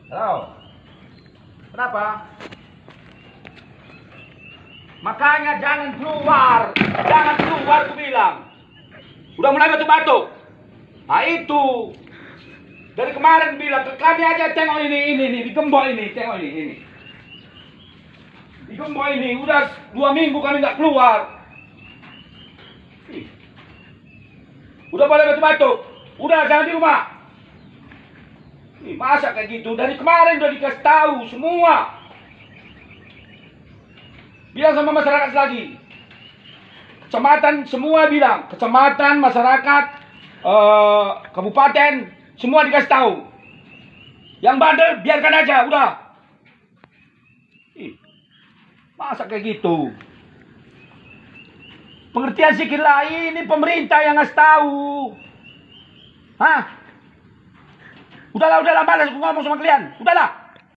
Halo. Kenapa? Makanya jangan keluar. Jangan keluar, aku bilang. Udah mulai batuk-batuk. Nah itu. Dari kemarin bilang ke kami aja, tengok ini, di gembok ini, tengok ini. Di gembok ini, udah 2 minggu kami nggak keluar. Udah boleh batuk-batuk. Udah, jangan di rumah. Masa kayak gitu? Dari kemarin udah dikasih tahu semua. Bilang sama masyarakat lagi. Kecamatan semua bilang. Kecamatan, masyarakat, kabupaten, semua dikasih tahu. Yang bandel biarkan aja, udah. Masa kayak gitu? Pengertian sikit lah, ini pemerintah yang ngasih tahu. Hah? Udahlah, malas aku ngomong sama kalian. Udahlah.